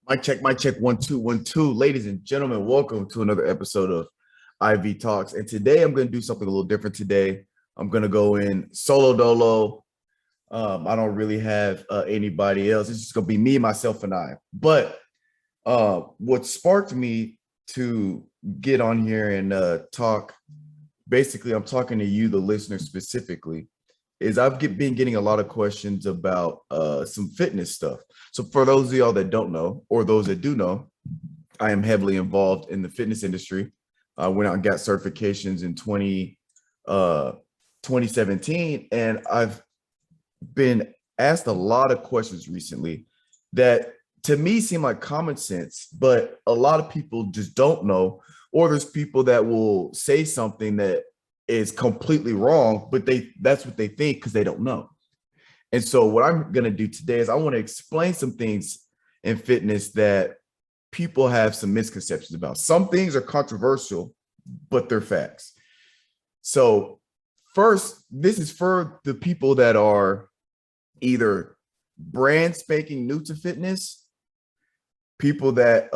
Mic check, 1 2 1 2. Ladies and gentlemen, welcome to another episode of IV Talks. And today I'm going to do something a little different today. I'm going to go in solo dolo. I don't really have anybody else. It's just going to be me, myself, and I. But what sparked me to get on here and talk, basically, I'm talking to you, the listener specifically, is been getting a lot of questions about some fitness stuff. So for those of y'all that don't know, or those that do know, I am heavily involved in the fitness industry. I went out and got certifications in 2017, and I've been asked a lot of questions recently that to me seem like common sense, but a lot of people just don't know, or there's people that will say something that is completely wrong, but that's what they think because they don't know. And so what I'm going to do today is I want to explain some things in fitness that people have some misconceptions about. Some things are controversial, but they're facts. So first, this is for the people that are either brand spanking new to fitness, people that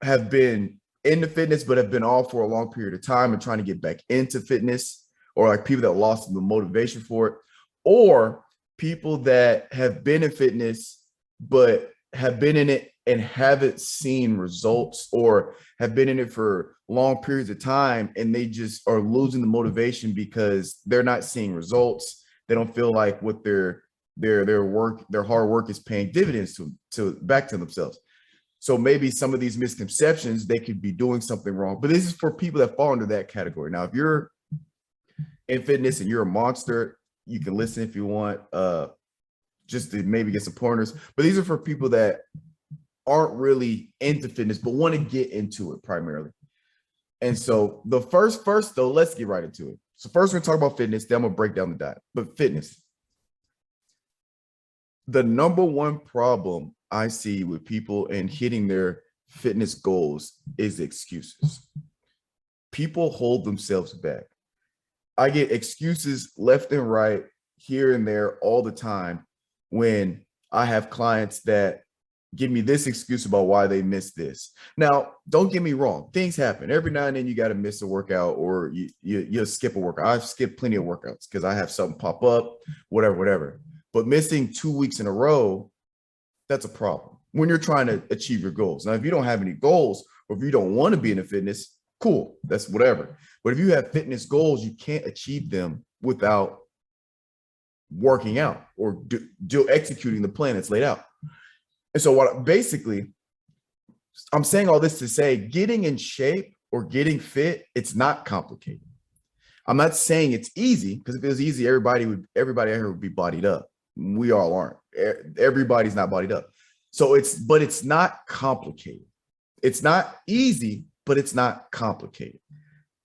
have been into fitness but have been off for a long period of time and trying to get back into fitness, or like people that lost the motivation for it, or people that have been in fitness but have been in it and haven't seen results, or have been in it for long periods of time and they just are losing the motivation because they're not seeing results. They don't feel like what their hard work is paying dividends to back to themselves. So maybe some of these misconceptions, they could be doing something wrong, but this is for people that fall under that category. Now, if you're in fitness and you're a monster, you can listen if you want, just to maybe get some pointers, but these are for people that aren't really into fitness, but want to get into it primarily. And so the first though, let's get right into it. So first we're gonna talk about fitness, then I'm gonna break down the diet. But fitness, the number one problem I see with people and hitting their fitness goals is excuses. People hold themselves back. I get excuses left and right, here and there, all the time when I have clients that give me this excuse about why they missed this. Now, don't get me wrong. Things happen. Every now and then you got to miss a workout, or you skip a workout. I've skipped plenty of workouts because I have something pop up, whatever. But missing 2 weeks in a row, that's a problem when you're trying to achieve your goals. Now, if you don't have any goals, or if you don't want to be in a fitness, cool, that's whatever. But if you have fitness goals, you can't achieve them without working out or executing the plan that's laid out. And so what basically I'm saying all this to say, getting in shape or getting fit, it's not complicated. I'm not saying it's easy, because if it was easy, everybody out here would be bodied up. We all aren't. Everybody's not bodied up. So it's not complicated. It's not easy, but it's not complicated.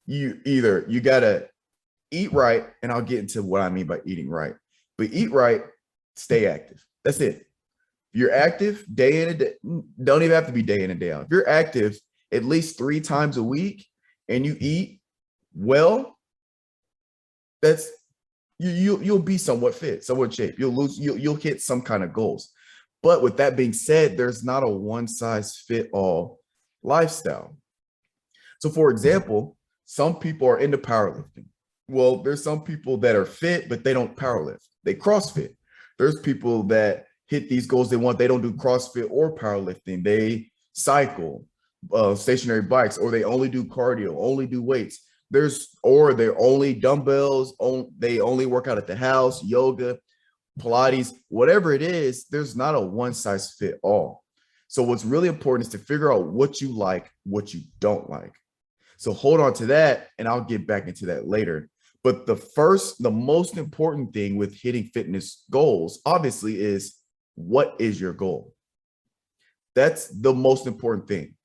You gotta eat right, and I'll get into what I mean by eating right. But eat right, stay active. That's it. If you're active day in and day, don't even have to be day in and day out. If you're active at least 3 times a week and you eat well, that's you'll be somewhat fit, somewhat shape. You'll hit some kind of goals. But with that being said, there's not a one size fit all lifestyle. So for example, some people are into powerlifting. Well, there's some people that are fit, but they don't powerlift. They CrossFit. There's people that hit these goals they want. They don't do CrossFit or powerlifting. They cycle, stationary bikes, or they only do cardio, only do weights. Or they're only dumbbells, they only work out at the house, yoga, Pilates, whatever it is. There's not a one size fit all. So what's really important is to figure out what you like, what you don't like. So hold on to that, and I'll get back into that later. But the most important thing with hitting fitness goals, obviously, is what is your goal? That's the most important thing.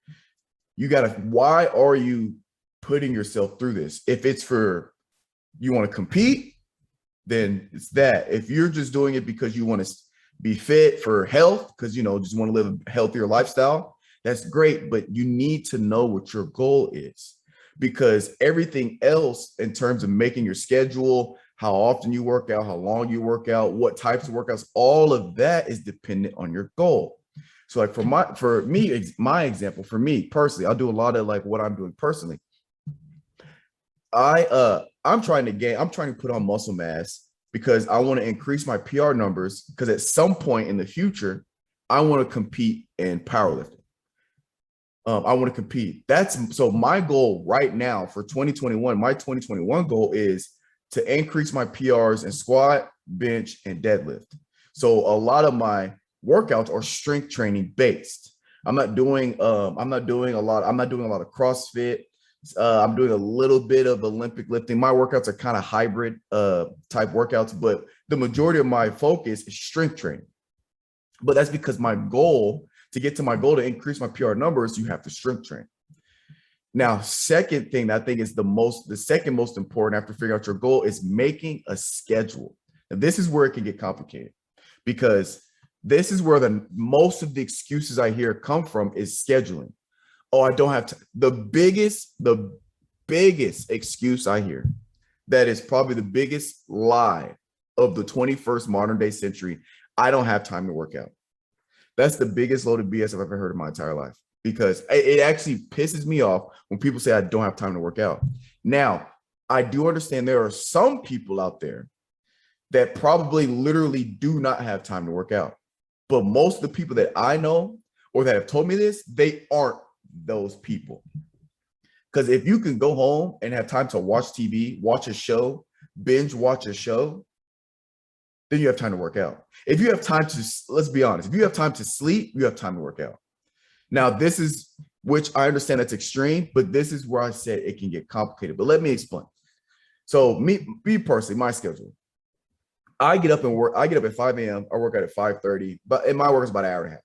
Why are you putting yourself through this? If it's for you want to compete, then it's that. If you're just doing it because you want to be fit for health, because just want to live a healthier lifestyle, that's great. But you need to know what your goal is, because everything else in terms of making your schedule, how often you work out, how long you work out, what types of workouts, all of that is dependent on your goal. So like my example, for me personally, I'll do a lot of like what I'm doing personally. I'm trying to put on muscle mass because I want to increase my PR numbers because at some point in the future, I want to compete in powerlifting. I want to compete. That's so my goal right now for 2021. My 2021 goal is to increase my PRs in squat, bench, and deadlift. So a lot of my workouts are strength training based. I'm not doing a lot of CrossFit. I'm doing a little bit of Olympic lifting. My workouts are kind of hybrid type workouts, but the majority of my focus is strength training. But that's because to get to my goal to increase my PR numbers, you have to strength train. Now, second thing that I think is the second most important after figuring out your goal is making a schedule. And this is where it can get complicated because this is where most of the excuses I hear come from is scheduling. Oh, I don't have time. The biggest excuse I hear that is probably the biggest lie of the 21st modern day century. I don't have time to work out. That's the biggest load of BS I've ever heard in my entire life because it actually pisses me off when people say I don't have time to work out. Now, I do understand there are some people out there that probably literally do not have time to work out. But most of the people that I know or that have told me this, they aren't those people. Because if you can go home and have time to watch TV, watch a show, binge watch a show, then you have time to work out. If you have time to, let's be honest, if you have time to sleep, you have time to work out. Now, this is, which I understand that's extreme, but this is where I said it can get complicated. But let me explain. So me personally, my schedule, I get up at 5 a.m. I work out at 5:30, and my work is about an hour and a half.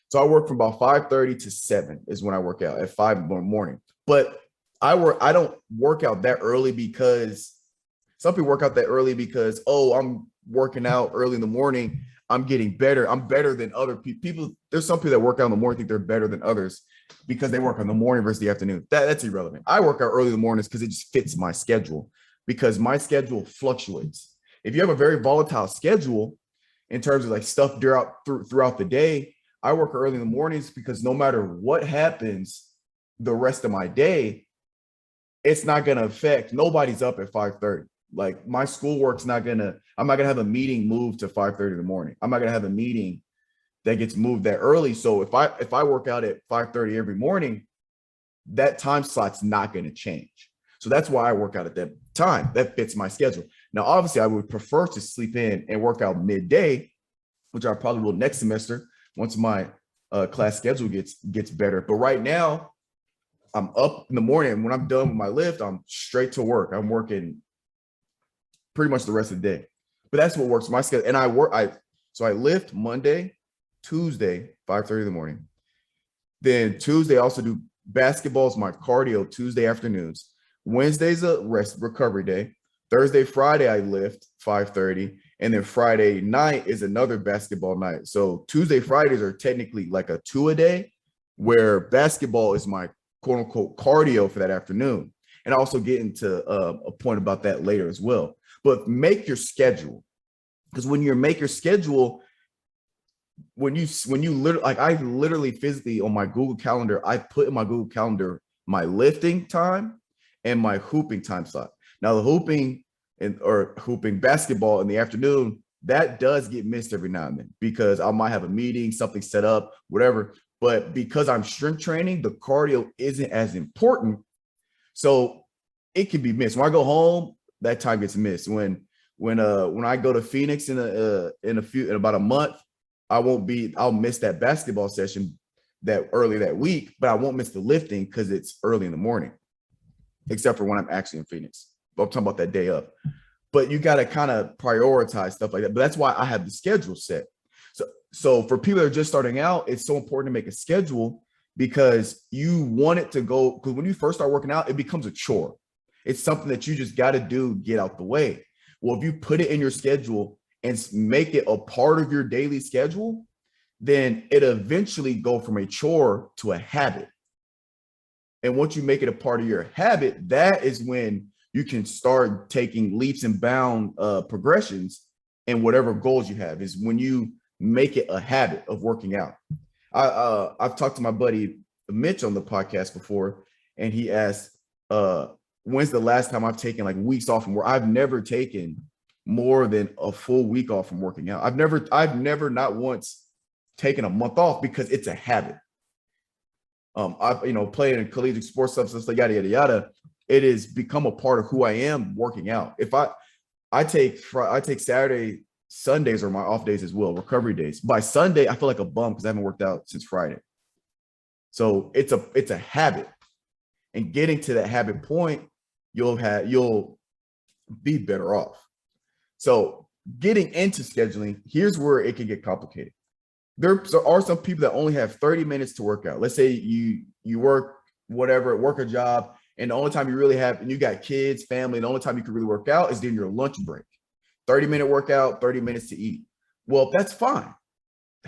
So I work from about 5:30 to 7 is when I work out at 5 in the morning. But I don't work out that early because some people work out that early because, oh, I'm working out early in the morning. I'm getting better. I'm better than other people. There's some people that work out in the morning think they're better than others because they work in the morning versus the afternoon. That's irrelevant. I work out early in the mornings because it just fits my schedule because my schedule fluctuates. If you have a very volatile schedule in terms of like stuff throughout the day, I work early in the mornings because no matter what happens the rest of my day, it's not going to affect, nobody's up at 5:30. Like my schoolwork's I'm not going to have a meeting moved to 5:30 in the morning. I'm not going to have a meeting that gets moved that early. So if I work out at 5:30 every morning, that time slot's not going to change. So that's why I work out at that time. That fits my schedule. Now, obviously, I would prefer to sleep in and work out midday, which I probably will next semester once my class schedule gets better. But right now, I'm up in the morning. And when I'm done with my lift, I'm straight to work. I'm working pretty much the rest of the day. But that's what works for my schedule. And I lift Monday, Tuesday, 5:30 in the morning. Then Tuesday, I also do basketball is my cardio Tuesday afternoons. Wednesday's a recovery day. Thursday, Friday, I lift 5:30. And then Friday night is another basketball night. So Tuesday, Fridays are technically like a 2-a-day, where basketball is my quote unquote cardio for that afternoon. And I also get into a point about that later as well. But make your schedule, because when you make your schedule, when you literally, like I literally physically on my Google Calendar, I put in my Google Calendar my lifting time and my hooping time slot. Now the hooping basketball in the afternoon, that does get missed every now and then because I might have a meeting, something set up, whatever. But because I'm strength training, the cardio isn't as important. So it can be missed. When I go home, that time gets missed. When I go to Phoenix in about a month, I'll miss that basketball session that early that week, but I won't miss the lifting because it's early in the morning, except for when I'm actually in Phoenix. But I'm talking about that day up. But you got to kind of prioritize stuff like that. But that's why I have the schedule set. So for people that are just starting out, it's so important to make a schedule because you want it to go, because when you first start working out, it becomes a chore. It's something that you just got to do, get out the way. Well, if you put it in your schedule and make it a part of your daily schedule, then it eventually go from a chore to a habit. And once you make it a part of your habit, that is when you can start taking leaps and bound progressions and whatever goals you have is when you make it a habit of working out. I've talked to my buddy Mitch on the podcast before, and he asked, when's the last time I've taken like weeks off from work? I've never taken more than a full week off from working out. I've never not once taken a month off because it's a habit. I've playing in collegiate sports stuff, like yada yada yada. It has become a part of who I am working out. If I take Saturday, Sundays are my off days as well, recovery days. By Sunday, I feel like a bum because I haven't worked out since Friday. So it's a habit, and getting to that habit point, you'll be better off. So getting into scheduling, here's where it can get complicated. There are some people that only have 30 minutes to work out. Let's say you work a job, and the only time you really have, and you got kids, family, the only time you can really work out is during your lunch break. 30-minute workout, 30 minutes to eat. Well, that's fine.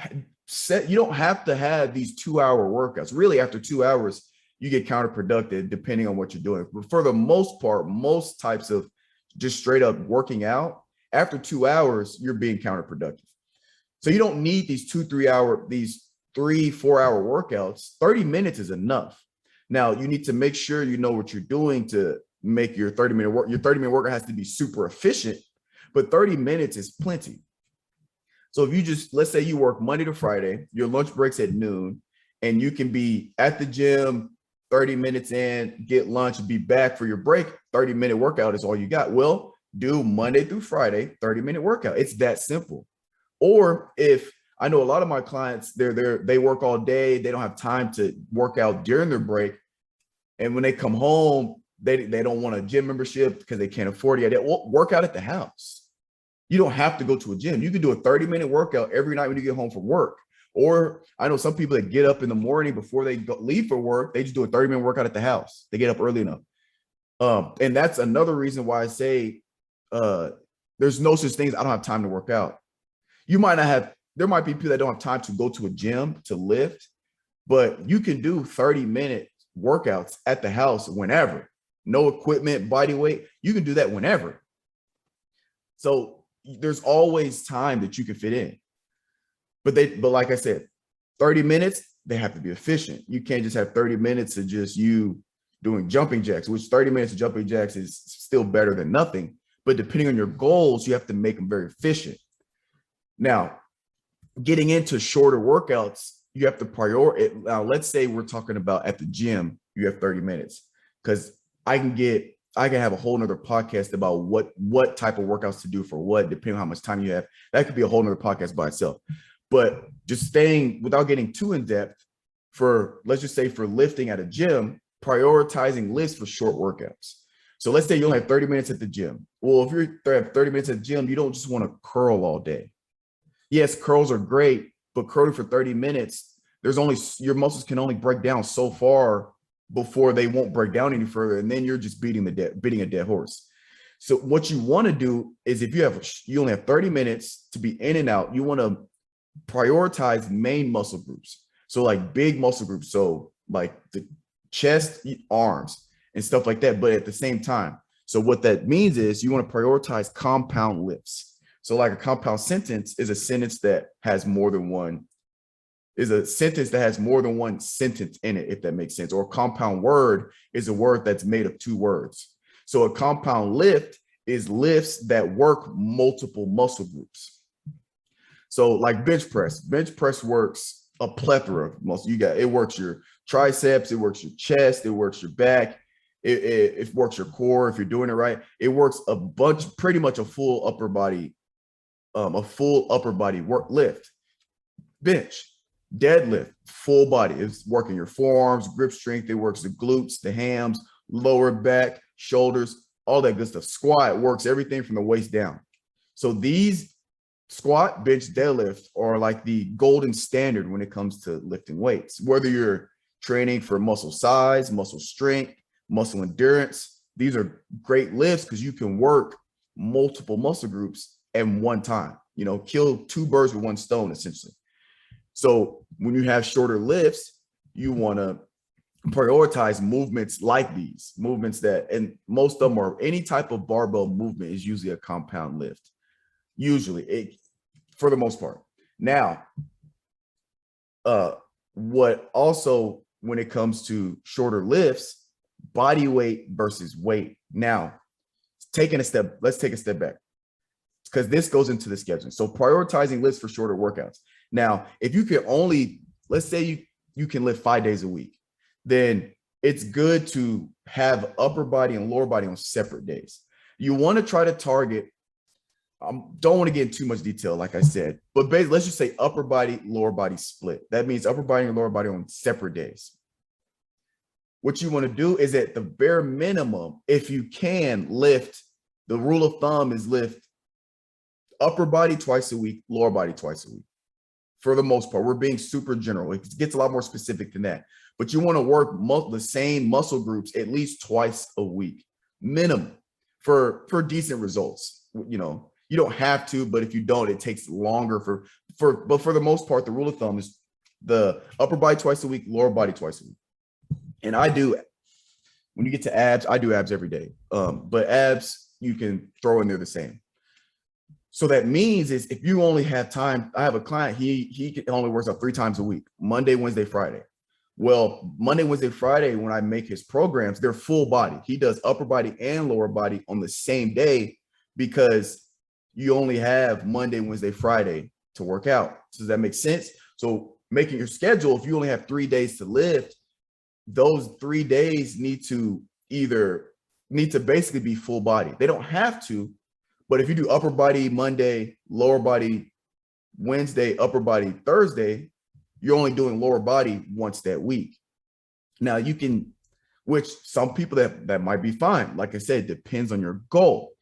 You don't have to have these 2-hour workouts. Really, after 2 hours, you get counterproductive depending on what you're doing. But for the most part, most types of just straight up working out, after 2 hours, you're being counterproductive. So you don't need these 3-4 hour workouts. 30 minutes is enough. Now you need to make sure you know what you're doing to make your 30-minute work. Your 30-minute workout has to be super efficient, but 30 minutes is plenty. So if you just, let's say you work Monday to Friday, your lunch break's at noon, and you can be at the gym 30 minutes in, get lunch, be back for your break, 30-minute workout is all you got. Well, do Monday through Friday, 30-minute workout. It's that simple. Or if I know a lot of my clients, they work all day, they don't have time to work out during their break. And when they come home, they don't want a gym membership because they can't afford it. They work out at the house. You don't have to go to a gym. You can do a 30-minute workout every night when you get home from work. Or I know some people that get up in the morning before they leave for work, they just do a 30-minute workout at the house. They get up early enough. And that's another reason why I say there's no such thing as I don't have time to work out. There might be people that don't have time to go to a gym to lift, but you can do 30-minute workouts at the house whenever. No equipment, body weight. You can do that whenever. So there's always time that you can fit in. But like I said, 30 minutes, they have to be efficient. You can't just have 30 minutes of just you doing jumping jacks, which 30 minutes of jumping jacks is still better than nothing. But depending on your goals, you have to make them very efficient. Now, getting into shorter workouts, you have to prioritize. Now, let's say we're talking about at the gym, you have 30 minutes, because I can have a whole nother podcast about what type of workouts to do for what, depending on how much time you have. That could be a whole nother podcast by itself. But just staying without getting too in depth, let's just say for lifting at a gym, prioritizing lifts for short workouts. So let's say you only have 30 minutes at the gym. Well, if you have 30 minutes at the gym, you don't just want to curl all day. Yes, curls are great, but curling for 30 minutes, your muscles can only break down so far before they won't break down any further. And then you're just beating a dead horse. So what you want to do is if you only have 30 minutes to be in and out, you want to prioritize main muscle groups. So like big muscle groups. So like the chest, arms and stuff like that. But at the same time, so what that means is you want to prioritize compound lifts. So like a compound sentence is a sentence that has more than one sentence in it, if that makes sense. Or a compound word is a word that's made of two words. So a compound lift is lifts that work multiple muscle groups. So like bench press works a plethora of muscles. It works your triceps, it works your chest, it works your back, it works your core if you're doing it right. It works pretty much a full upper body work lift. Bench, deadlift, full body. It's working your forearms, grip strength. It works the glutes, the hams, lower back, shoulders, all that good stuff. Squat works everything from the waist down. So these squat, bench, deadlift are like the golden standard when it comes to lifting weights. Whether you're training for muscle size, muscle strength, muscle endurance, these are great lifts because you can work multiple muscle groups at one time. Kill two birds with one stone, essentially. So when you have shorter lifts, you want to prioritize movements like these movements and most of them are any type of barbell movement is usually a compound lift, for the most part. Now, what also, when it comes to shorter lifts, body weight versus weight. Now, let's take a step back, because this goes into the scheduling. So prioritizing lifts for shorter workouts. Now, if you can only, let's say you can lift 5 days a week, then it's good to have upper body and lower body on separate days. You want to try to target, don't want to get into too much detail, like I said, but basically, let's just say upper body, lower body split. That means upper body and lower body on separate days. What you want to do is, at the bare minimum, if you can lift, the rule of thumb is lift upper body twice a week, lower body twice a week. For the most part, we're being super general. It gets a lot more specific than that. But you want to work the same muscle groups at least twice a week, minimum, for decent results. You know, you don't have to, but if you don't, it takes longer but for the most part, the rule of thumb is the upper body twice a week, lower body twice a week. And when you get to abs, I do abs every day. But abs, you can throw in there the same. So that means is, if you only have time, I have a client, he only works out 3 times a week, Monday, Wednesday, Friday. Well, Monday, Wednesday, Friday, when I make his programs, they're full body. He does upper body and lower body on the same day, because you only have Monday, Wednesday, Friday to work out. Does that make sense? So making your schedule, if you only have 3 days to lift, those 3 days need to basically be full body. They don't have to, but if you do upper body Monday, lower body Wednesday, upper body Thursday, you're only doing lower body once that week. Now you can, which some people that might be fine. Like I said, it depends on your goal,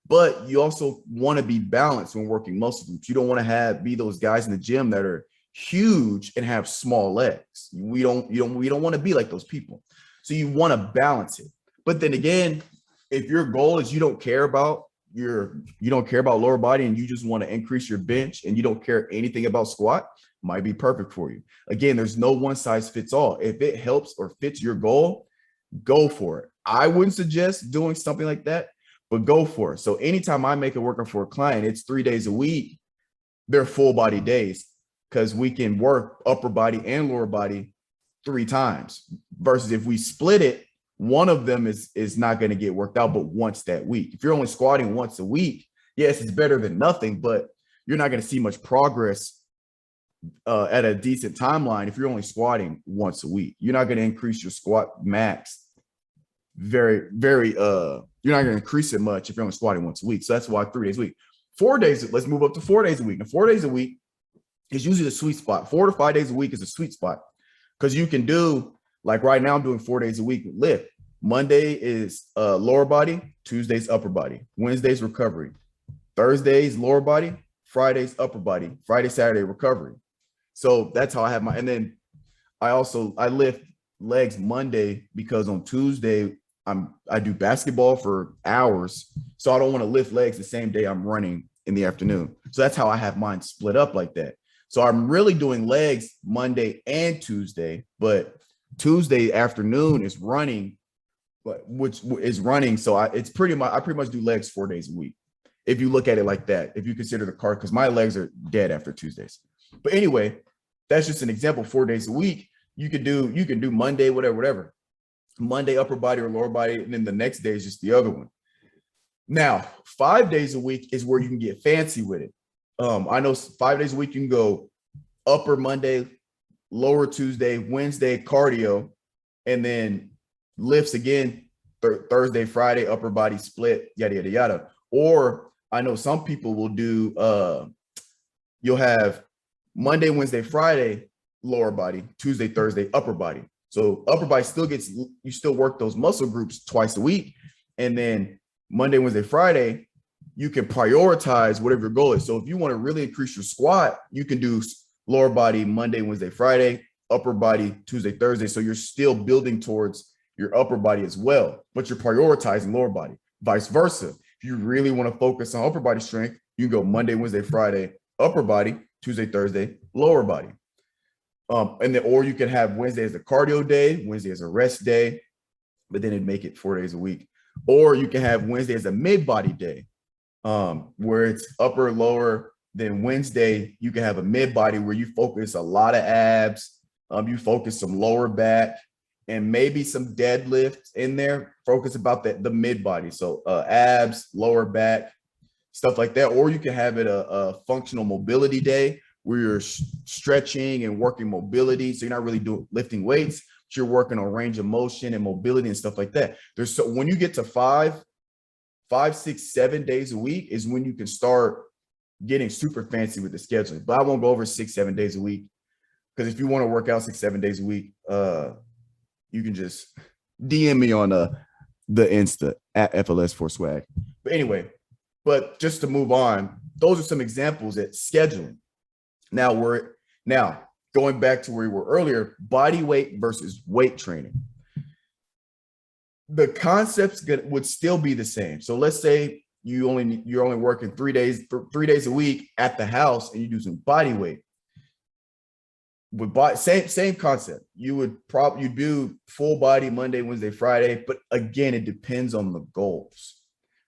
but you also want to be balanced when working muscle groups. You don't want to be those guys in the gym that are huge and have small legs. We don't want to be like those people. So you want to balance it. But then again, if your goal is you don't care about lower body and you just want to increase your bench and you don't care anything about squat, might be perfect for you. Again, there's no one size fits all. If it helps or fits your goal, go for it. I wouldn't suggest doing something like that, but go for it. So anytime I make a workout for a client, it's 3 days a week. They're full body days, because we can work upper body and lower body 3 times, versus if we split it, one of them is not going to get worked out but once that week. If you're only squatting once a week, yes, it's better than nothing, but you're not going to see much progress at a decent timeline if you're only squatting once a week. You're not going to increase your squat max you're not going to increase it much if you're only squatting once a week. So that's why 3 days a week. 4 days, let's move up to 4 days a week. And 4 days a week is usually the sweet spot. 4 to 5 days a week is a sweet spot, because you can do, like right now I'm doing 4 days a week with lift. Monday is lower body, Tuesday's upper body, Wednesday's recovery, Thursday's lower body, Friday's upper body, Friday, Saturday recovery. So that's how I have and then I lift legs Monday, because on Tuesday I do basketball for hours. So I don't want to lift legs the same day I'm running in the afternoon. So that's how I have mine split up like that. So I'm really doing legs Monday and Tuesday, but Tuesday afternoon is running, which is running. So I pretty much do legs 4 days a week, if you look at it like that, if you consider the card, because my legs are dead after Tuesdays. But anyway, that's just an example. 4 days a week, you can do Monday, whatever. Monday upper body or lower body, and then the next day is just the other one. Now, 5 days a week is where you can get fancy with it. I know 5 days a week you can go upper Monday, lower Tuesday, Wednesday cardio, and then lifts again Thursday, Friday, upper body split, yada yada yada. Or I know some people will do you'll have Monday, Wednesday, Friday lower body, Tuesday, Thursday upper body. So upper body you still work those muscle groups twice a week, and then Monday, Wednesday, Friday you can prioritize whatever your goal is. So if you want to really increase your squat, you can do lower body Monday, Wednesday, Friday, upper body Tuesday, Thursday. So you're still building towards your upper body as well, but you're prioritizing lower body. Vice versa. If you really want to focus on upper body strength, you can go Monday, Wednesday, Friday, upper body, Tuesday, Thursday, lower body. Or you can have Wednesday as a cardio day, Wednesday as a rest day, but then it'd make it 4 days a week. Or you can have Wednesday as a mid-body day, where it's upper, lower. Then Wednesday, you can have a mid-body where you focus a lot of abs, You focus some lower back and maybe some deadlifts in there. Focus about the mid body. So abs, lower back, stuff like that. Or you can have it a functional mobility day where you're stretching and working mobility. So you're not really lifting weights, but you're working on range of motion and mobility and stuff like that. When you get to 5, 6, 7 days a week is when you can start getting super fancy with the scheduling. But I won't go over 6, 7 days a week, because if you want to work out 6, 7 days a week, you can just DM me on the Insta at FLS4Swag. But anyway, just to move on, those are some examples at scheduling. Now going back to where we were earlier, body weight versus weight training. The concepts would still be the same. So let's say you're only working 3 days a week at the house, and you do some body weight. With same concept. You do full body Monday, Wednesday, Friday, but again, it depends on the goals,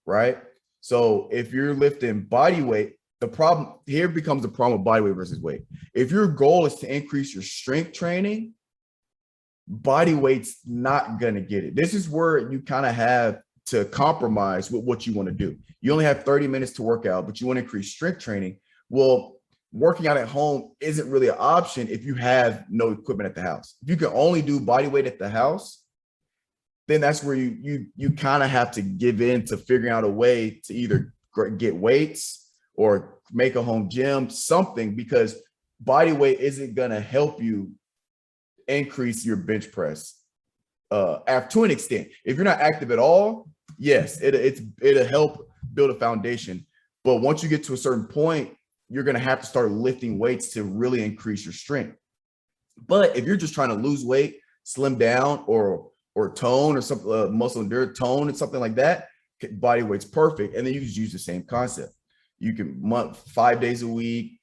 right? So if you're lifting body weight, the problem here becomes the problem of body weight versus weight. If your goal is to increase your strength training, body weight's not gonna get it. This is where you kind of have to compromise with what you want to do. You only have 30 minutes to work out, but you want to increase strength training. Well, working out at home isn't really an option if you have no equipment at the house. If you can only do body weight at the house, then that's where you kind of have to give in to figuring out a way to either get weights or make a home gym, something, because body weight isn't going to help you increase your bench press to an extent. If you're not active at all, yes, it'll help build a foundation. But once you get to a certain point, you're going to have to start lifting weights to really increase your strength. But if you're just trying to lose weight, slim down, or tone, or something, muscle endurance, tone, and something like that, body weight's perfect. And then you just use the same concept. You can 5 days a week,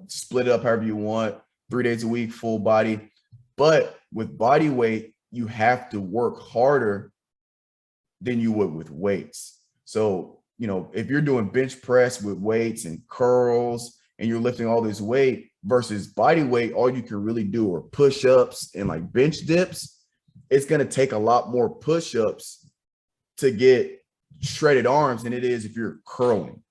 split it up however you want, 3 days a week, full body. But with body weight, you have to work harder than you would with weights. So, if you're doing bench press with weights and curls and you're lifting all this weight versus body weight, all you can really do are push-ups and like bench dips. It's going to take a lot more push-ups to get shredded arms than it is if you're curling,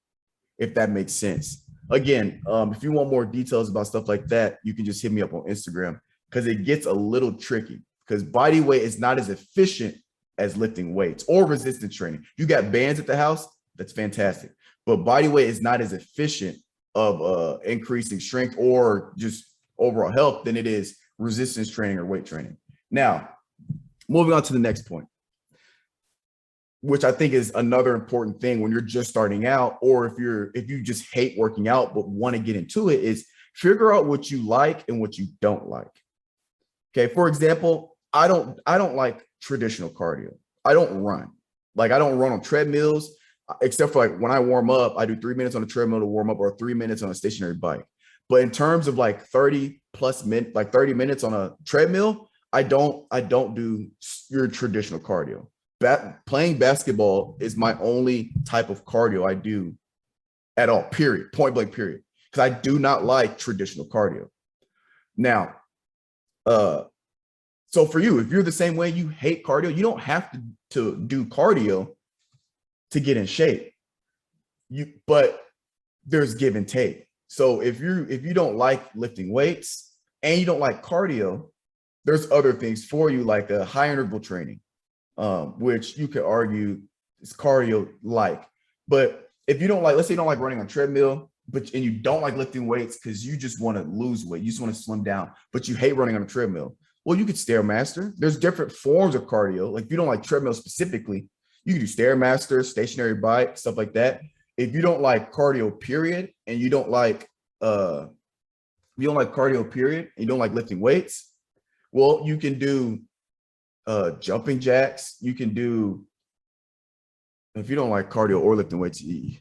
if that makes sense. Again, if you want more details about stuff like that, you can just hit me up on Instagram, because it gets a little tricky, because body weight is not as efficient as lifting weights or resistance training. You got bands at the house, that's fantastic. But body weight is not as efficient of increasing strength or just overall health than it is resistance training or weight training. Now, moving on to the next point, which I think is another important thing when you're just starting out, or if you just hate working out but want to get into it, is figure out what you like and what you don't like. Okay, for example, I don't like traditional cardio. I don't run. Like, I don't run on treadmills, except for like when I warm up, I do 3 minutes on a treadmill to warm up, or 3 minutes on a stationary bike. But in terms of like 30 minutes on a treadmill, I don't do your traditional cardio. Playing basketball is my only type of cardio I do at all, period, point blank, period. Because I do not like traditional cardio. Now, so for you, if you're the same way, you hate cardio, you don't have to do cardio to get in shape. But there's give and take. So if you don't like lifting weights and you don't like cardio, there's other things for you, like a high interval training, which you could argue is cardio-like. But if you don't like, let's say you don't like running on treadmill, and you don't like lifting weights because you just want to lose weight, you just want to slim down, but you hate running on a treadmill, well, you could Stairmaster. There's different forms of cardio. Like, if you don't like treadmill specifically, you can do Stairmaster, stationary bike, stuff like that. If you don't like cardio, period, and you don't like cardio, period, and you don't like lifting weights, well, you can do jumping jacks. You can do, if you don't like cardio or lifting weights, it's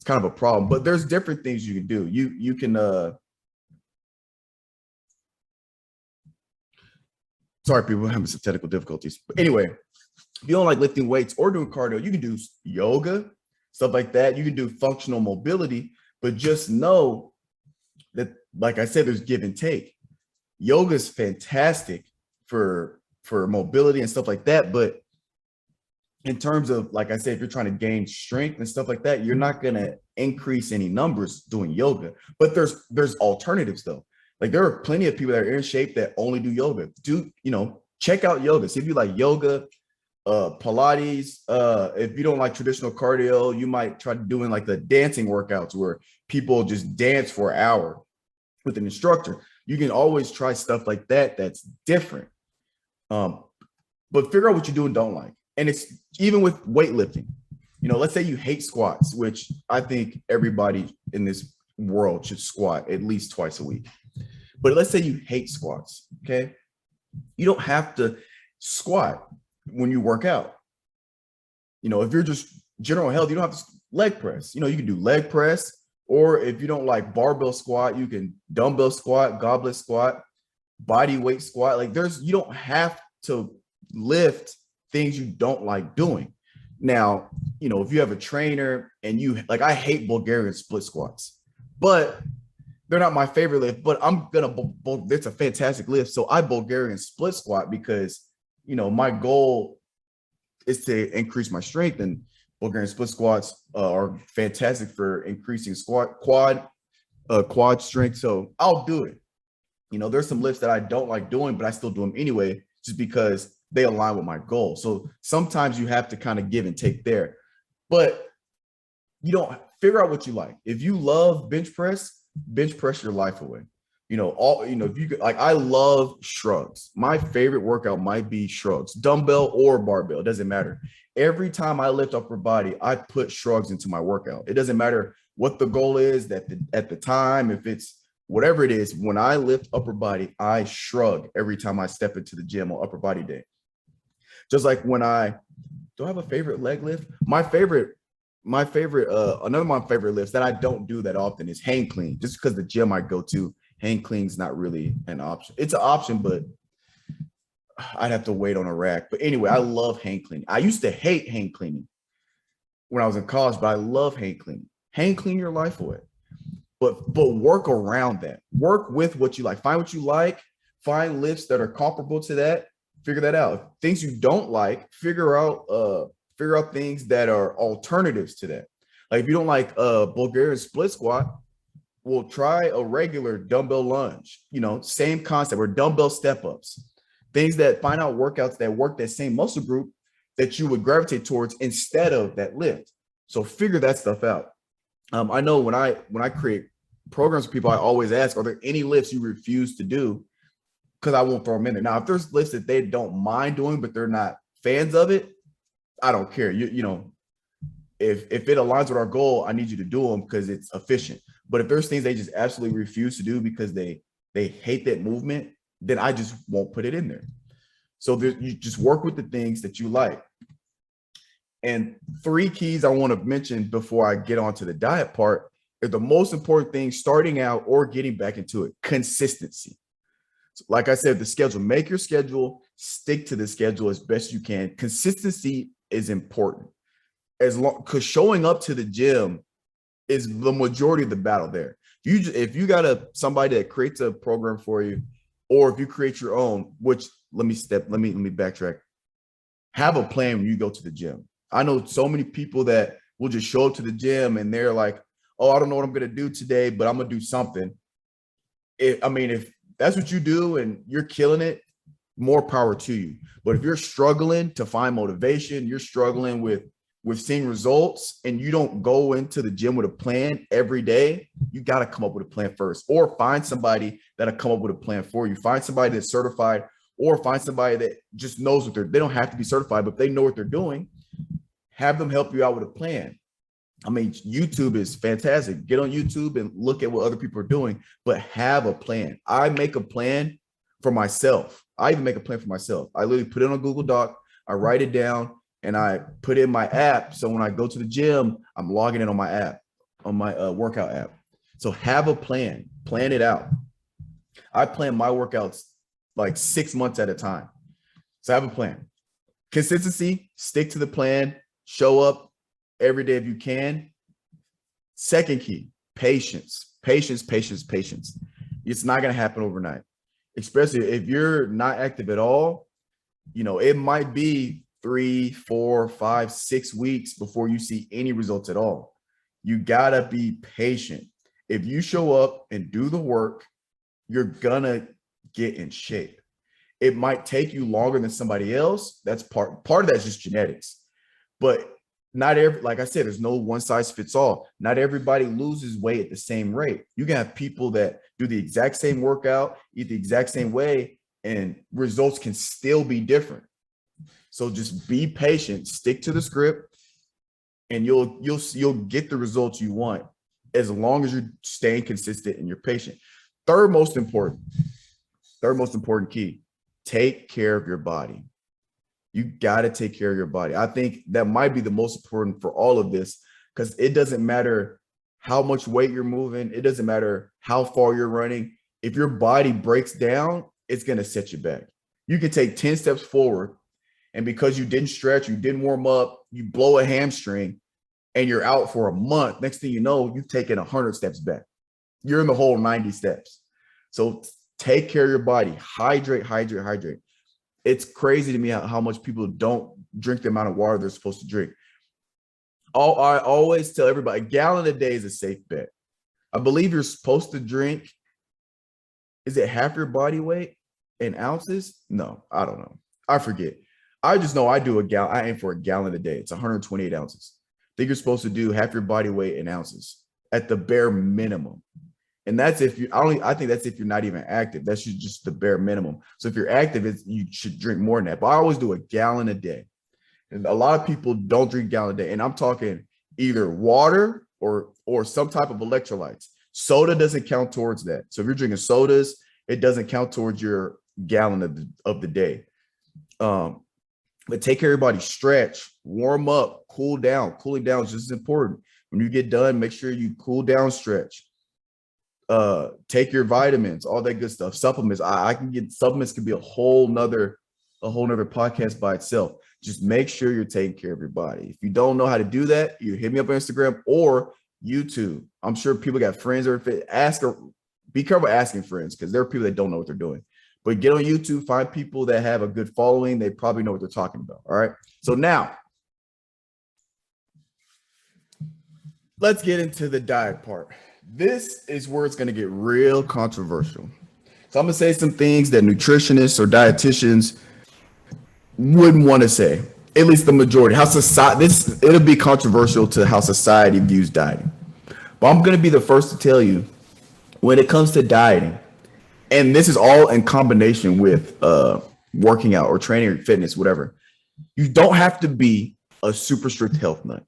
kind of a problem. But there's different things you can do. You can sorry, people, are having some technical difficulties. But anyway, if you don't like lifting weights or doing cardio, you can do yoga, stuff like that. You can do functional mobility, but just know that, like I said, there's give and take. yoga is fantastic for mobility and stuff like that, but in terms of, like I said, if you're trying to gain strength and stuff like that, you're not going to increase any numbers doing yoga. But there's alternatives though. Like there are plenty of people that are in shape that only do yoga. Check out yoga. See if you like yoga, Pilates. If you don't like traditional cardio, you might try doing like the dancing workouts where people just dance for an hour with an instructor. You can always try stuff like that that's different. But figure out what you do and don't like. And it's even with weightlifting. Let's say you hate squats, which I think everybody in this world should squat at least twice a week. But let's say you hate squats, okay? You don't have to squat when you work out. If you're just general health, you don't have to leg press. You can do leg press, or if you don't like barbell squat, you can dumbbell squat, goblet squat, body weight squat. Like you don't have to lift things you don't like doing. Now, if you have a trainer and I hate Bulgarian split squats, but they're not my favorite lift, but it's a fantastic lift. So I Bulgarian split squat because, my goal is to increase my strength, and Bulgarian split squats are fantastic for increasing quad strength. So I'll do it. There's some lifts that I don't like doing, but I still do them anyway, just because they align with my goal. So sometimes you have to kind of give and take there, but you don't figure out what you like. If you love bench press your life away. If you could, I love shrugs. My favorite workout might be shrugs, dumbbell or barbell, it doesn't matter. Every time I lift upper body, I put shrugs into my workout. It doesn't matter what the goal is at the time, if it's whatever it is. When I lift upper body, I shrug every time I step into the gym on upper body day. Just like do I have a favorite leg lift? Another of my favorite lifts that I don't do that often is hang clean, just because the gym I go to, hang clean is not really an option. It's an option, but I'd have to wait on a rack. But anyway, I love hang cleaning. I used to hate hang cleaning when I was in college, but I love hang cleaning. Hang clean your life away. But work around that. Work with what you like. Find what you like. Find lifts that are comparable to that. Figure that out. Things you don't like, figure out things that are alternatives to that. Like if you don't like Bulgarian split squat, well, try a regular dumbbell lunge. Same concept, or dumbbell step ups. Things that find out workouts that work that same muscle group that you would gravitate towards instead of that lift. So figure that stuff out. I know when I create programs for people, I always ask, are there any lifts you refuse to do? Because I won't throw them in there. Now, if there's lifts that they don't mind doing, but they're not fans of it, I don't care. If it aligns with our goal, I need you to do them because it's efficient. But if there's things they just absolutely refuse to do because they hate that movement, then I just won't put it in there. So you just work with the things that you like. And 3 keys I want to mention before I get on to the diet part is the most important thing starting out or getting back into it: consistency. So like I said, the schedule, make your schedule, stick to the schedule as best you can. Consistency is important, because showing up to the gym is the majority of the battle there. If you got somebody that creates a program for you, or if you create your own, which let me backtrack. Have a plan when you go to the gym. I know so many people that will just show up to the gym and they're like, oh, I don't know what I'm going to do today, but I'm going to do something. If that's what you do and you're killing it, more power to you. But if you're struggling to find motivation, you're struggling with seeing results, and you don't go into the gym with a plan every day, you got to come up with a plan first, or find somebody that'll come up with a plan for you. Find somebody that's certified, or find somebody that just knows they don't have to be certified, but they know what they're doing. Have them help you out with a plan. YouTube is fantastic. Get on YouTube and look at what other people are doing, but have a plan. I make a plan for myself. I even make a plan for myself. I literally put it on a Google Doc. I write it down and I put it in my app. So when I go to the gym, I'm logging in on my app, on my workout app. So have a plan, plan it out. I plan my workouts like 6 months at a time. So have a plan. Consistency, stick to the plan, show up every day if you can. Second key, patience. It's not going to happen overnight. especially if you're not active at all. It might be 3, 4, 5, 6 weeks before you see any results at all. You gotta be patient. If you show up and do the work, you're gonna get in shape. It might take you longer than somebody else. That's part of that's just genetics. But not every, like I said, there's no one size fits all. Not everybody loses weight at the same rate. You can have people that do the exact same workout, eat the exact same way, and results can still be different. So just be patient, stick to the script, and you'll get the results you want as long as you're staying consistent and you're patient. Third most important key, take care of your body. You got to take care of your body. I think that might be the most important for all of this, because it doesn't matter how much weight you're moving. It doesn't matter how far you're running. If your body breaks down, it's going to set you back. You can take 10 steps forward, and because you didn't stretch, you didn't warm up, you blow a hamstring and you're out for a month. Next thing you know, you've taken 100 steps back. You're in the whole 90 steps. So take care of your body. Hydrate, hydrate, hydrate. It's crazy to me how much people don't drink the amount of water they're supposed to drink. I always tell everybody, a gallon a day is a safe bet. I believe you're supposed to drink, is it half your body weight in ounces? No, I don't know. I forget. I just know I do a gallon. I aim for a gallon a day. It's 128 ounces. I think you're supposed to do half your body weight in ounces at the bare minimum. And that's if I think that's if you're not even active. That's just the bare minimum. So if you're active, you should drink more than that. But I always do a gallon a day. And a lot of people don't drink a gallon a day. And I'm talking either water or some type of electrolytes. Soda doesn't count towards that. So if you're drinking sodas, it doesn't count towards your gallon of the day. But take care of your body, stretch, warm up, cool down. Cooling down is just as important. When you get done, make sure you cool down, stretch. Take your vitamins, all that good stuff. Supplements. I can get supplements, can be a whole nother podcast by itself. Just make sure you're taking care of your body. If you don't know how to do that, you hit me up on Instagram or YouTube. I'm sure people got friends or be careful asking friends, because there are people that don't know what they're doing. But get on YouTube, find people that have a good following. They probably know what they're talking about. All right. So now let's get into the diet part. This is where it's going to get real controversial. So I'm going to say some things that nutritionists or dietitians wouldn't want to say, at least the majority. It'll be controversial to how society views dieting. But I'm going to be the first to tell you, when it comes to dieting, and this is all in combination with working out or training or fitness, whatever, you don't have to be a super strict health nut.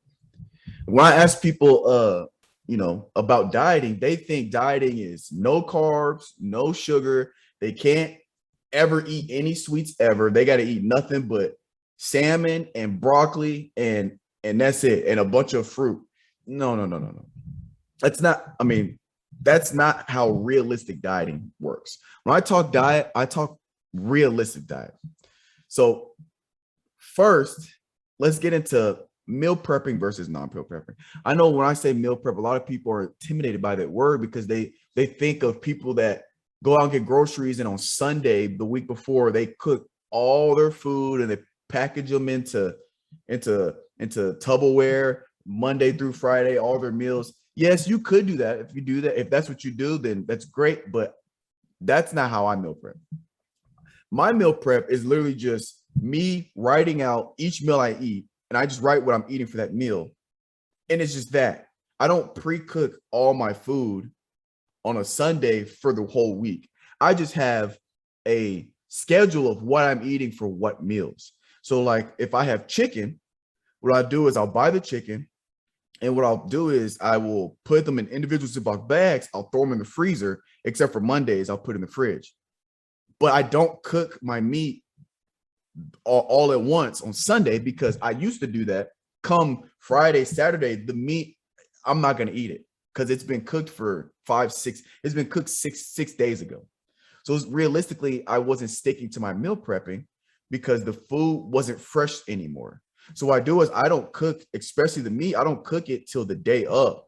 When I ask people, about dieting, they think dieting is no carbs, no sugar. They can't ever eat any sweets ever. They got to eat nothing but salmon and broccoli and that's it, and a bunch of fruit. No. That's not how realistic dieting works. When I talk diet, I talk realistic diet. So first, let's get into meal prepping versus non-meal prepping. I know when I say meal prep, a lot of people are intimidated by that word, because they think of people that go out and get groceries, and on Sunday, the week before, they cook all their food and they package them into Tupperware Monday through Friday, all their meals. Yes, you could do that. If you do that, if that's what you do, then that's great. But that's not how I meal prep. My meal prep is literally just me writing out each meal I eat, and I just write what I'm eating for that meal. And it's just that. I don't pre-cook all my food on a Sunday for the whole week. I just have a schedule of what I'm eating for what meals. So like if I have chicken, what I do is I'll buy the chicken, and what I'll do is I will put them in individual Ziploc bags. I'll throw them in the freezer, except for Mondays, I'll put in the fridge. But I don't cook my meat all at once on Sunday, because I used to do that. Come Friday, Saturday, the meat, I'm not going to eat it because it's been cooked for 5, 6. It's been cooked six days ago. So realistically, I wasn't sticking to my meal prepping because the food wasn't fresh anymore. So what I do is I don't cook, especially the meat. I don't cook it till the day of.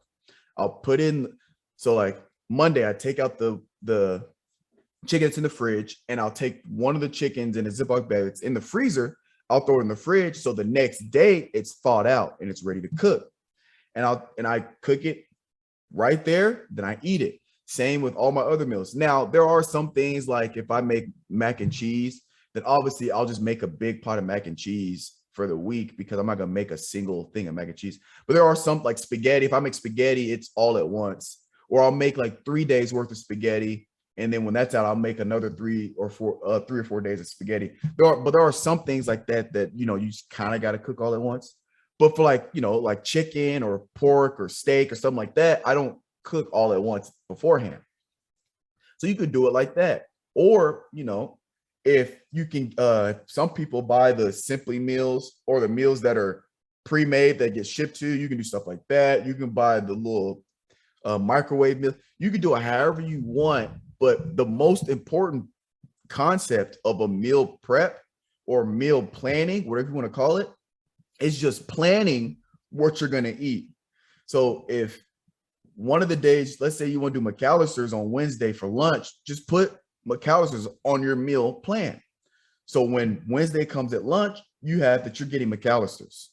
I'll put in, so like Monday, I take out the chicken that's in the fridge, and I'll take one of the chickens in a Ziploc bag that's in the freezer. I'll throw it in the fridge so the next day it's thawed out and it's ready to cook. And I cook it right there, then I eat it. Same with all my other meals. Now, there are some things like if I make mac and cheese, then obviously I'll just make a big pot of mac and cheese for the week because I'm not gonna make a single thing of mac and cheese. But there are some like spaghetti. If I make spaghetti, it's all at once. Or I'll make like 3 days worth of spaghetti. And then when that's out, I'll make another 3 or 4 days of spaghetti. But there are some things like that you know you just kind of got to cook all at once. But for like, you know, like chicken or pork or steak or something like that, I don't cook all at once beforehand. So you could do it like that. Or, you know, if you can, some people buy the Simply meals or the meals that are pre-made that get shipped to you. You can do stuff like that. You can buy the little microwave meal. You can do it however you want. But the most important concept of a meal prep or meal planning, whatever you want to call it, is just planning what you're going to eat. So if one of the days, let's say you want to do McAllister's on Wednesday for lunch, just put McAllister's on your meal plan. So when Wednesday comes at lunch, you have that you're getting McAllister's.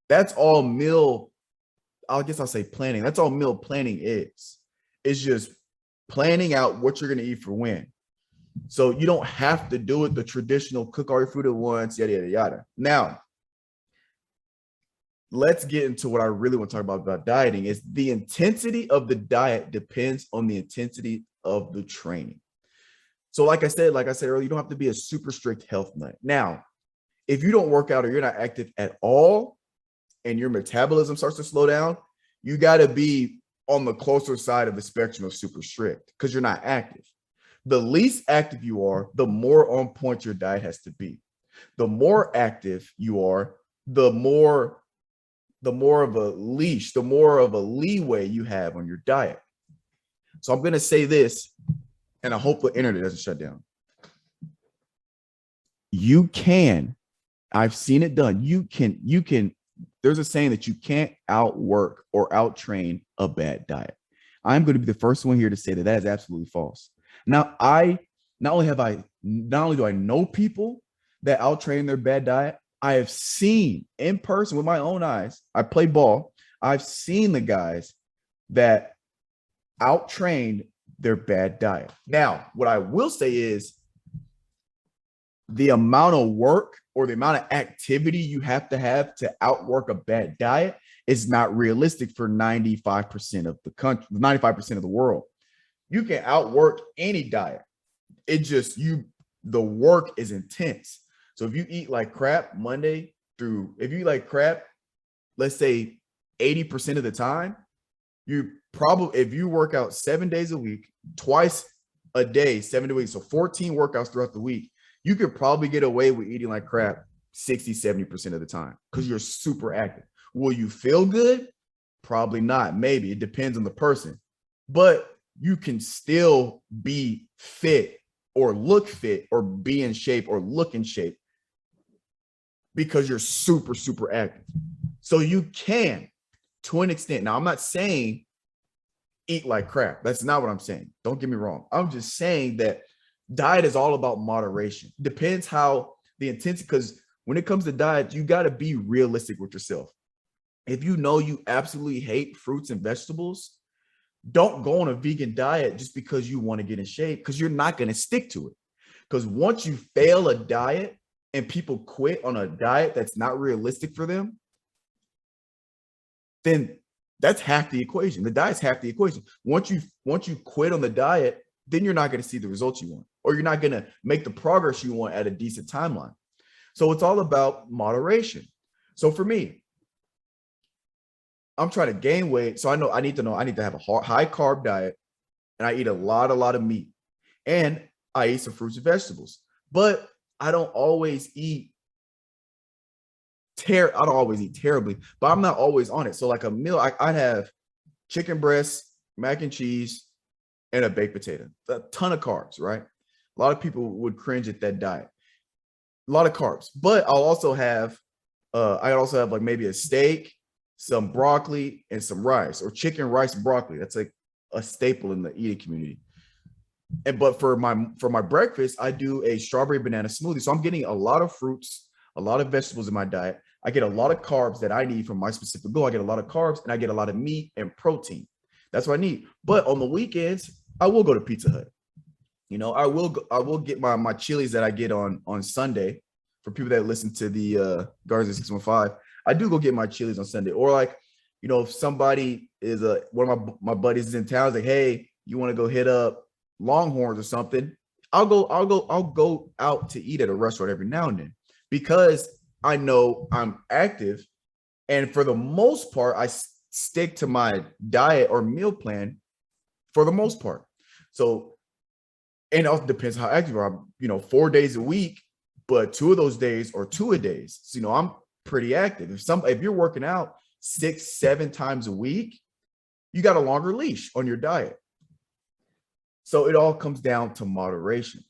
That's all meal, I guess I'll say planning. That's all meal planning is. It's just planning out what you're going to eat for when. So you don't have to do it the traditional cook all your food at once, yada, yada, yada. Now, let's get into what I really want to talk about dieting is the intensity of the diet depends on the intensity of the training. So like I said earlier, you don't have to be a super strict health nut. Now, if you don't work out or you're not active at all and your metabolism starts to slow down, you got to be on the closer side of the spectrum of super strict because you're not active. The least active you are, the more on point your diet has to be. The more active you are, the more of a leash, the more of a leeway you have on your diet. So I'm going to say this, and I hope the internet doesn't shut down. You can, I've seen it done. You can, there's a saying that you can't outwork or outtrain a bad diet. I'm going to be the first one here to say that that is absolutely false. Now, not only do I know people that outtrain their bad diet, I have seen in person with my own eyes. I play ball. I've seen the guys that outtrained their bad diet. Now, what I will say is the amount of work or the amount of activity you have to outwork a bad diet is not realistic for 95% of the country, 95% of the world. You can outwork any diet. It just the work is intense. So if you eat like crap if you eat like crap, let's say 80% of the time, you probably, if you work out 7 days a week, twice a day, 7 days a week, so 14 workouts throughout the week, you could probably get away with eating like crap 60, 70% of the time because you're super active. Will you feel good? Probably not. Maybe. It depends on the person. But you can still be fit or look fit or be in shape or look in shape because you're super, super active. So you can, to an extent. Now, I'm not saying eat like crap. That's not what I'm saying. Don't get me wrong. I'm just saying that diet is all about moderation. Depends how the intensity, because when it comes to diet, you got to be realistic with yourself. If you know you absolutely hate fruits and vegetables, don't go on a vegan diet just because you want to get in shape, because you're not going to stick to it. Because once you fail a diet and people quit on a diet that's not realistic for them, then that's half the equation. The diet's half the equation. Once you quit on the diet, then you're not going to see the results you want, or you're not going to make the progress you want at a decent timeline. So it's all about moderation. So for me, I'm trying to gain weight. So I need to have a high carb diet, and I eat a lot of meat, and I eat some fruits and vegetables, but I don't always eat terribly, but I'm not always on it. So like a meal, I'd have chicken breast, mac and cheese, and a baked potato, a ton of carbs, right? A lot of people would cringe at that diet. A lot of carbs, but I'll also have, like maybe a steak, some broccoli, and some rice, or chicken, rice, broccoli. That's like a staple in the eating community. but for my breakfast, I do a strawberry banana smoothie. So I'm getting a lot of fruits, a lot of vegetables in my diet. I get a lot of carbs that I need from my specific goal. I get a lot of carbs and I get a lot of meat and protein. That's what I need. But on the weekends, I will go to Pizza Hut. I will get my chilies that I get on Sunday. For people that listen to the Gardens 615, I do go get my chilies on Sunday. Or like, if somebody is one of my buddies is in town, is like, hey, you want to go hit up Longhorns or something, I'll go out to eat at a restaurant every now and then, because I know I'm active, and for the most part I stick to my diet or meal plan for the most part. So, and it also depends how active I'm, 4 days a week, but 2 of those days are 2-a-days. So, I'm pretty active. If you're working out 6-7 times a week, you got a longer leash on your diet. So it all comes down to moderation.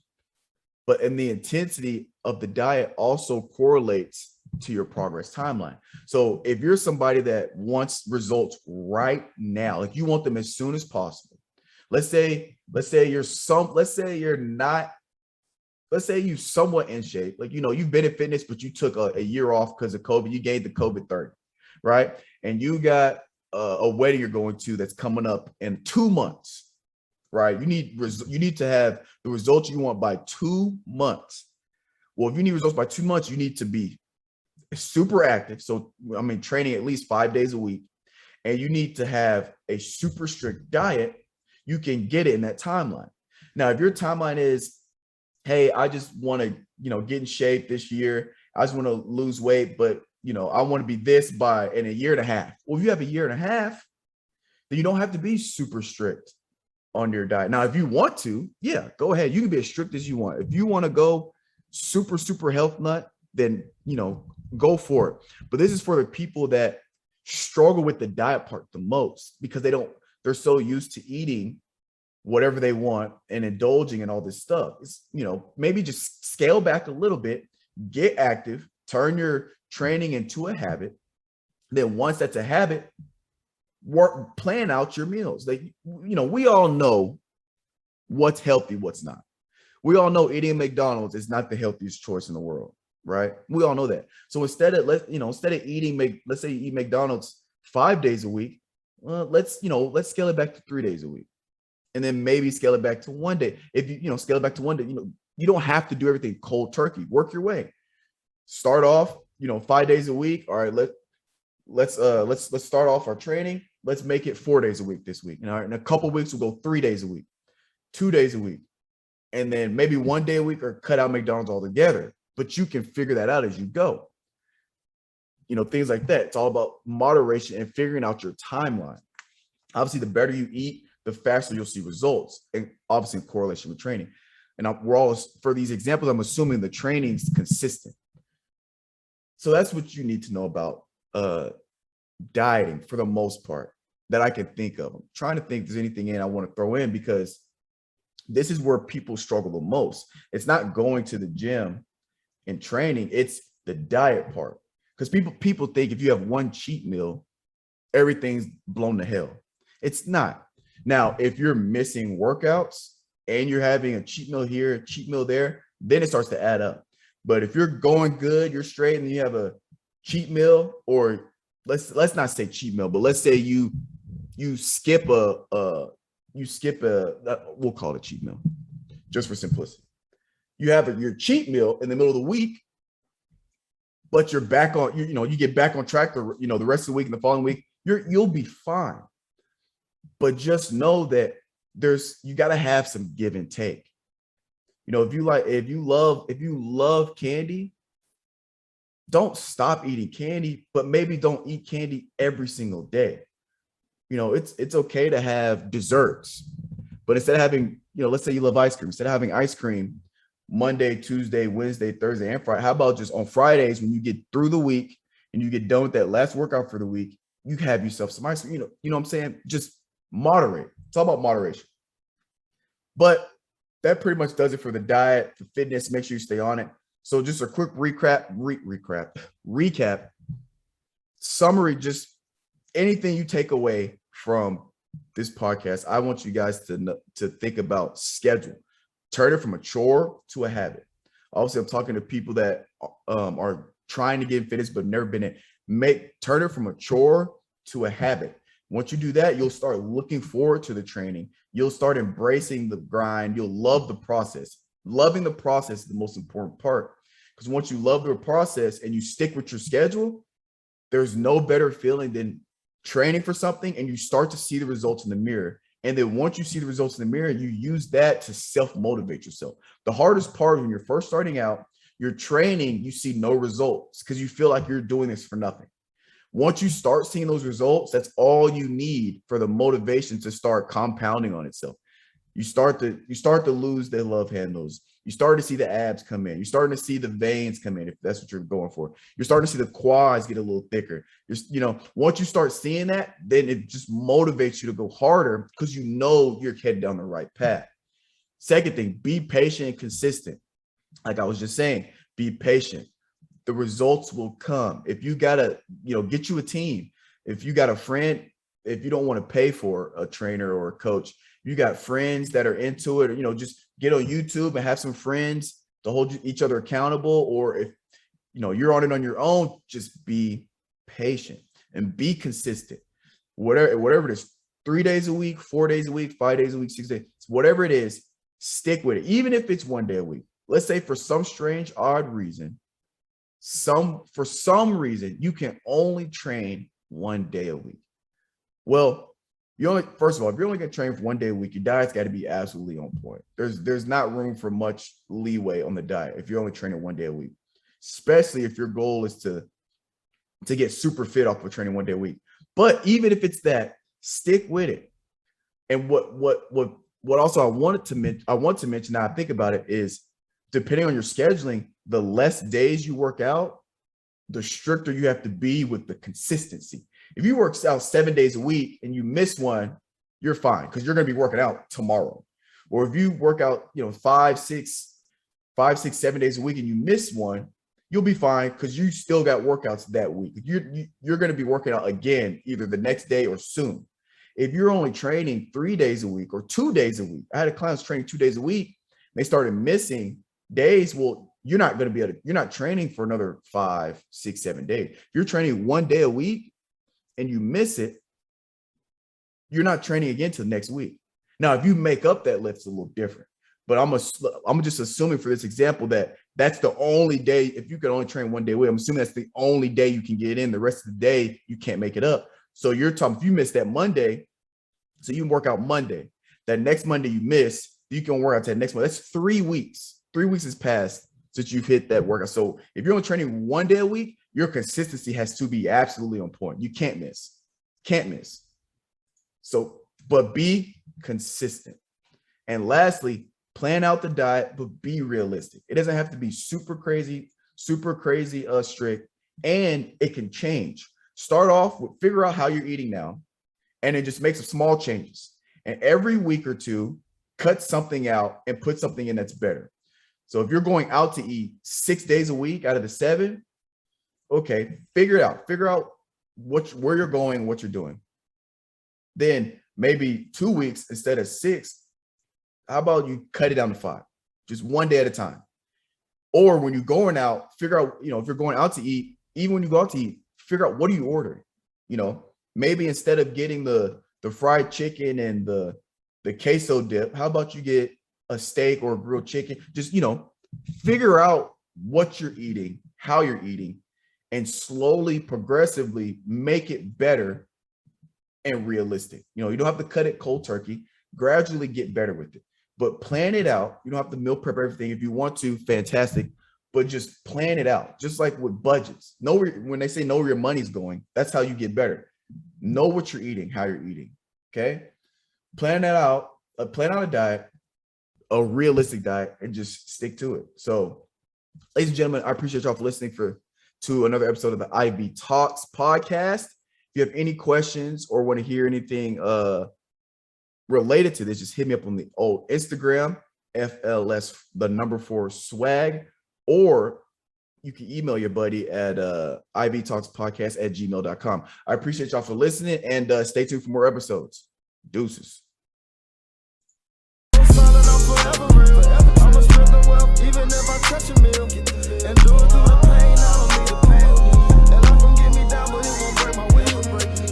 But in the intensity of the diet also correlates to your progress timeline. So if you're somebody that wants results right now, like you want them as soon as possible, let's say you're somewhat in shape, like, you've been in fitness, but you took a year off because of COVID, you gained the COVID 30, right? And you got a wedding you're going to that's coming up in 2 months. Right? You need to have the results you want by 2 months. Well, if you need results by 2 months, you need to be super active. So, training at least 5 days a week, and you need to have a super strict diet. You can get it in that timeline. Now, if your timeline is, hey, I just want to, get in shape this year, I just want to lose weight, but, I want to be this by in a year and a half. Well, if you have a year and a half, then you don't have to be super strict on your diet. Now, if you want to, yeah, go ahead. You can be as strict as you want. If you want to go super health nut, then, go for it. But this is for the people that struggle with the diet part the most, because they're so used to eating whatever they want and indulging in all this stuff. It's, maybe just scale back a little bit, get active, turn your training into a habit. Then once that's a habit, plan out your meals. Like, we all know what's healthy, what's not. We all know eating McDonald's is not the healthiest choice in the world, right? We all know that. So instead of eating, let's say you eat McDonald's 5 days a week, let's scale it back to 3 days a week, and then maybe scale it back to 1 day. If you scale it back to 1 day, you don't have to do everything cold turkey. Work your way. Start off, 5 days a week. All right, let's start off our training. Let's make it 4 days a week this week. In a couple of weeks, we'll go 3 days a week, 2 days a week, and then maybe 1 day a week, or cut out McDonald's altogether. But you can figure that out as you go. Things like that. It's all about moderation and figuring out your timeline. Obviously, the better you eat, the faster you'll see results, and obviously in correlation with training. And for these examples, I'm assuming the training's consistent. So that's what you need to know about dieting for the most part that I can think of. I'm trying to think if there's anything I want to throw in, because this is where people struggle the most. It's not going to the gym and training, it's the diet part. Because people think if you have one cheat meal, everything's blown to hell. It's not. Now, if you're missing workouts and you're having a cheat meal here, a cheat meal there, then it starts to add up. But if you're going good, you're straight, and you have a cheat meal, or let's not say cheat meal, but let's say you skip we'll call it cheat meal just for simplicity. You have your cheat meal in the middle of the week, but you're back on, you get back on track the rest of the week and the following week, you'll be fine. But just know that you got to have some give and take. If you love candy, don't stop eating candy, but maybe don't eat candy every single day. It's okay to have desserts, but instead of having, let's say you love ice cream, instead of having ice cream Monday, Tuesday, Wednesday, Thursday, and Friday, how about just on Fridays, when you get through the week and you get done with that last workout for the week, you have yourself some ice cream. You know what I'm saying? Just moderate. It's all about moderation. But that pretty much does it for the diet, for fitness. Make sure you stay on it. So just a quick recap, summary, just anything you take away from this podcast, I want you guys to think about schedule. Turn it from a chore to a habit. Obviously, I'm talking to people that are trying to get in fitness but never been in. Turn it from a chore to a habit. Once you do that, you'll start looking forward to the training. You'll start embracing the grind. You'll love the process. Loving the process is the most important part, because once you love the process and you stick with your schedule, there's no better feeling than training for something and you start to see the results in the mirror. And then once you see the results in the mirror, you use that to self-motivate yourself. The hardest part when you're first starting out, you're training, you see no results because you feel like you're doing this for nothing. Once you start seeing those results, that's all you need for the motivation to start compounding on itself. You start to lose the love handles. You start to see the abs come in. You're starting to see the veins come in, if that's what you're going for. You're starting to see the quads get a little thicker. Once you start seeing that, then it just motivates you to go harder because you know you're headed down the right path. Second thing, be patient and consistent. Like I was just saying, be patient. The results will come. If you gotta, get you a team. If you got a friend, if you don't want to pay for a trainer or a coach, you got friends that are into it, just get on YouTube and have some friends to hold each other accountable. Or if, you're on it on your own, just be patient and be consistent. Whatever it is, 3 days a week, 4 days a week, 5 days a week, 6 days, whatever it is, stick with it. Even if it's 1 day a week, let's say for some strange, odd reason, for some reason, you can only train 1 day a week. Well, first of all, if you're only going to train for 1 day a week, your diet's got to be absolutely on point. There's not room for much leeway on the diet if you're only training 1 day a week, especially if your goal is to get super fit off of training 1 day a week. But even if it's that, stick with it. And what also I want to mention now I think about it is, depending on your scheduling, the less days you work out, the stricter you have to be with the consistency. If you work out 7 days a week and you miss one, you're fine because you're going to be working out tomorrow. Or if you work out, 5, 6, 7 days a week and you miss one, you'll be fine because you still got workouts that week. You're going to be working out again either the next day or soon. If you're only training 3 days a week or 2 days a week, I had a client training 2 days a week. They started missing days. Well, you're not training for another 5, 6, 7 days. If you're training 1 day a week and you miss it, you're not training again till next week. Now, if you make up that lift, it's a little different. But I'm just assuming for this example that that's the only day. If you can only train 1 day a week, I'm assuming that's the only day you can get in. The rest of the day, you can't make it up. So you're talking, if you miss that Monday, so you can work out Monday. That next Monday you miss, you can work out that next Monday. That's 3 weeks. 3 weeks has passed since you've hit that workout. So if you're only training 1 day a week, your consistency has to be absolutely on point. You can't miss. Can't miss. So, but be consistent. And lastly, plan out the diet, but be realistic. It doesn't have to be super crazy strict, and it can change. Start off with figure out how you're eating now, and then just make some small changes. And every week or two, cut something out and put something in that's better. So if you're going out to eat 6 days a week out of the 7, okay, figure it out. Figure out where you're going, what you're doing. Then maybe 2 weeks instead of 6, how about you cut it down to 5, just 1 day at a time? Or when you're going out, figure out, if you're going out to eat, even when you go out to eat, figure out what are you ordering? Maybe instead of getting the fried chicken and the queso dip, how about you get a steak or a grilled chicken? Just, figure out what you're eating, how you're eating, and slowly, progressively make it better and realistic. You don't have to cut it cold turkey. Gradually get better with it, but plan it out. You don't have to meal prep everything. If you want to, fantastic, but just plan it out. Just like with budgets, when they say know where your money's going, that's how you get better. Know what you're eating, how you're eating. Okay, plan that out. Plan out a diet, a realistic diet, and just stick to it. So, ladies and gentlemen, I appreciate y'all for listening to another episode of the IB Talks podcast. If you have any questions or want to hear anything related to this, just hit me up on the old Instagram, FLS4swag, or you can email your buddy at ibtalkspodcast@gmail.com. I appreciate y'all for listening, and stay tuned for more episodes. Deuces. I'ma spread the wealth, even if I touch a meal. And do it through the pain, I don't need a pill. And life gon' get me down, but it won't break my will.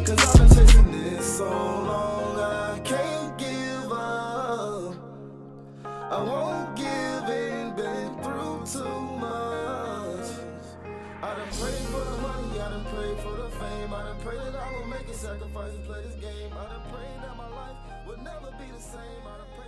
Cause I've been chasing this so long, I can't give up. I won't give in, been through too much. I done prayed for the money, I done prayed for the fame. I done prayed that I will make a sacrifice and play this game. I done prayed that my life would never be the same. I done prayed